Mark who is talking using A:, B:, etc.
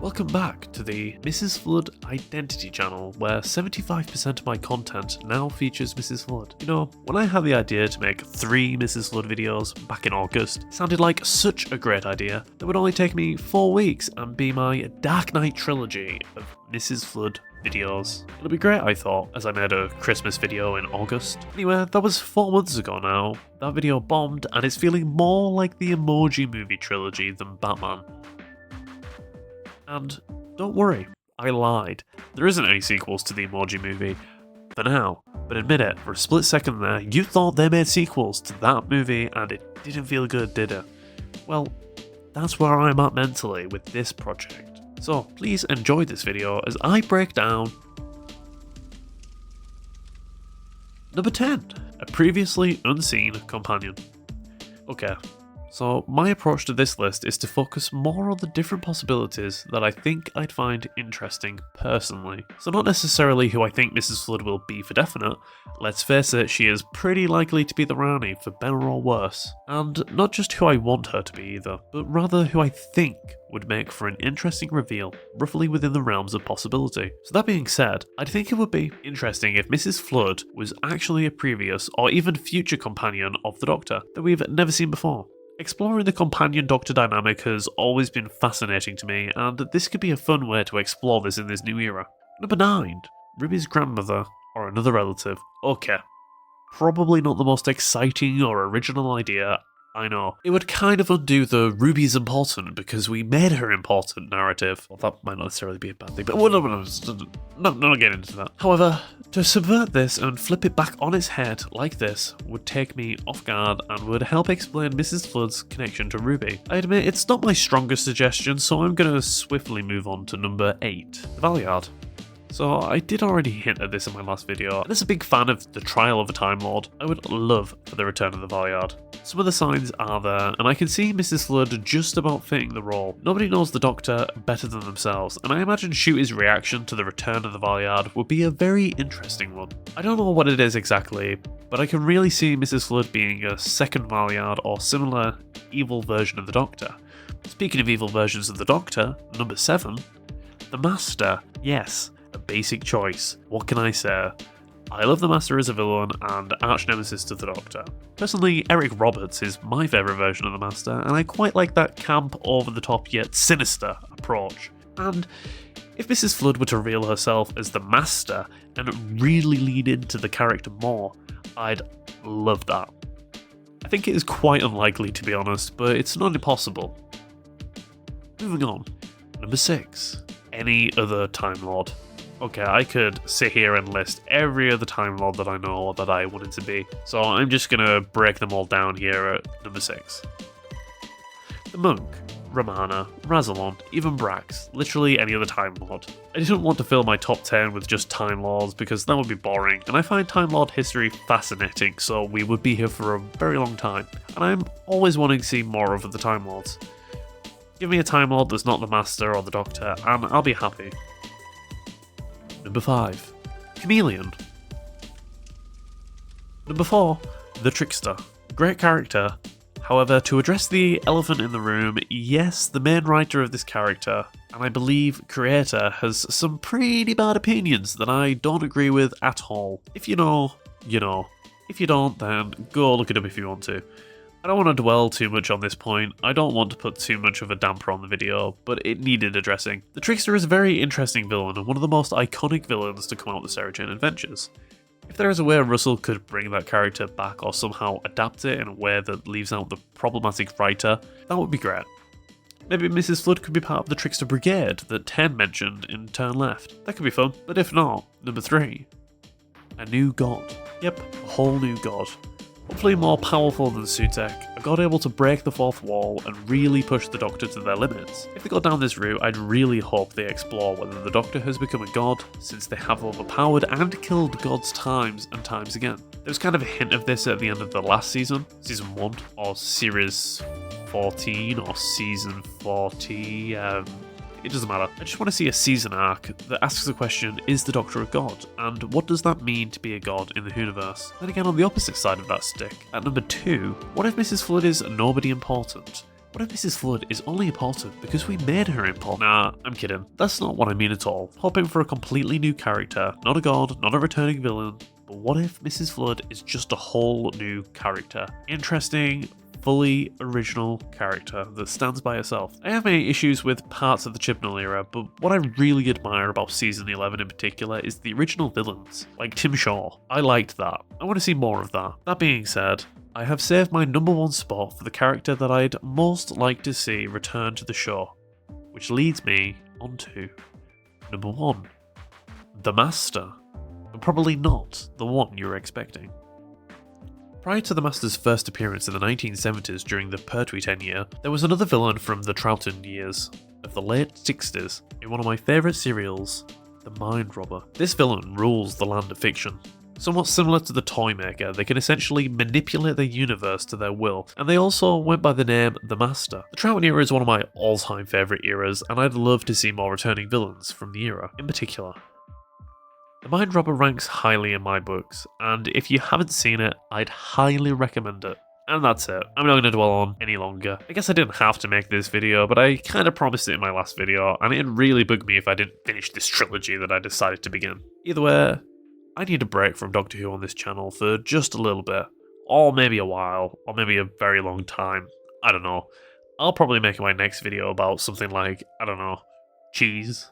A: Welcome back to the Mrs. Flood Identity channel, where 75% of my content now features Mrs. Flood. You know, when I had the idea to make 3 Mrs. Flood videos back in August, it sounded like such a great idea that would only take me 4 weeks and be my Dark Knight trilogy of Mrs. Flood videos. It'll be great, I thought, as I made a Christmas video in August. Anyway, that was 4 months ago now. That video bombed, and it's feeling more like the Emoji Movie trilogy than Batman. And don't worry, I lied. There isn't any sequels to the Emoji Movie for now, but admit it, for a split second there, you thought they made sequels to that movie and it didn't feel good, did it? Well, that's where I'm at mentally with this project. So please enjoy this video as I break down number 10, a previously unseen companion. Okay. So my approach to this list is to focus more on the different possibilities that I think I'd find interesting personally. So not necessarily who I think Mrs. Flood will be for definite. Let's face it, she is pretty likely to be the Rani for better or worse. And not just who I want her to be either, but rather who I think would make for an interesting reveal, roughly within the realms of possibility. So that being said, I think it would be interesting if Mrs. Flood was actually a previous or even future companion of the Doctor that we've never seen before. Exploring the companion-doctor dynamic has always been fascinating to me, and this could be a fun way to explore this in this new era. Number 9. Ruby's grandmother or another relative. Okay. Probably not the most exciting or original idea, I know. It would kind of undo the Ruby's important because we made her important narrative. Well, that might not necessarily be a bad thing, but not get into that. However, to subvert this and flip it back on its head like this would take me off guard and would help explain Mrs. Flood's connection to Ruby. I admit it's not my strongest suggestion, so I'm going to swiftly move on to number 8, the Valeyard. So I did already hint at this in my last video, and as a big fan of the trial of a Time Lord, I would love for the return of the Valeyard. Some of the signs are there, and I can see Mrs. Flood just about fitting the role. Nobody knows the Doctor better than themselves, and I imagine Shooty's reaction to the return of the Valeyard would be a very interesting one. I don't know what it is exactly, but I can really see Mrs. Flood being a second Valeyard or similar evil version of the Doctor. Speaking of evil versions of the Doctor, number 7, the Master. Yes. A basic choice. What can I say? I love the Master as a villain and arch nemesis to the Doctor. Personally, Eric Roberts is my favourite version of the Master, and I quite like that camp, over-the-top yet sinister approach. And if Mrs. Flood were to reveal herself as the Master and really lean into the character more, I'd love that. I think it is quite unlikely, to be honest, but it's not impossible. Moving on. Number 6. Any other Time Lord. Okay, I could sit here and list every other Time Lord that I know that I wanted to be, so I'm just gonna break them all down here at number 6. The Monk, Romana, Razalon, even Brax, literally any other Time Lord. I didn't want to fill my top 10 with just Time Lords because that would be boring, and I find Time Lord history fascinating, so we would be here for a very long time, and I'm always wanting to see more of the Time Lords. Give me a Time Lord that's not the Master or the Doctor, and I'll be happy. Number 5. Chameleon. Number 4. The Trickster. Great character. However, to address the elephant in the room, yes, the main writer of this character, and I believe creator, has some pretty bad opinions that I don't agree with at all. If you know, you know. If you don't, then go look it up if you want to. I don't want to dwell too much on this point, I don't want to put too much of a damper on the video, but it needed addressing. The Trickster is a very interesting villain and one of the most iconic villains to come out of the Sarah Jane Adventures. If there is a way Russell could bring that character back or somehow adapt it in a way that leaves out the problematic writer, that would be great. Maybe Mrs. Flood could be part of the Trickster Brigade that Ten mentioned in Turn Left. That could be fun, but if not, number 3. A new god. Yep, a whole new god. Hopefully more powerful than Sutekh, a god able to break the fourth wall and really push the Doctor to their limits. If they go down this route, I'd really hope they explore whether the Doctor has become a god, since they have overpowered and killed gods times and times again. There was kind of a hint of this at the end of the last season, season 1, or series 14, or season 40, it doesn't matter. I just want to see a season arc that asks the question, is the Doctor a god? And what does that mean to be a god in the Whoniverse? Then again, on the opposite side of that stick, at number 2, what if Mrs. Flood is nobody important? What if Mrs. Flood is only important because we made her important? Nah, I'm kidding. That's not what I mean at all. Hoping for a completely new character, not a god, not a returning villain, but what if Mrs. Flood is just a whole new character? Interesting, fully original character that stands by herself. I have many issues with parts of the Chibnall era, but what I really admire about Season 11 in particular is the original villains, like Tim Shaw. I liked that. I want to see more of that. That being said, I have saved my number one spot for the character that I'd most like to see return to the show, which leads me on to number 1, the Master, but probably not the one you were expecting. Prior to the Master's first appearance in the 1970s during the Pertwee tenure, there was another villain from the Troughton years of the late 60s in one of my favourite serials, The Mind Robber. This villain rules the land of fiction. Somewhat similar to the Toymaker, they can essentially manipulate their universe to their will, and they also went by the name The Master. The Troughton era is one of my all-time favourite eras, and I'd love to see more returning villains from the era, in particular. The Mind Robber ranks highly in my books, and if you haven't seen it, I'd highly recommend it. And that's it. I'm not going to dwell on any longer. I guess I didn't have to make this video, but I kind of promised it in my last video, and it'd really bug me if I didn't finish this trilogy that I decided to begin. Either way, I need a break from Doctor Who on this channel for just a little bit, or maybe a while, or maybe a very long time. I don't know. I'll probably make my next video about something like, I don't know, cheese.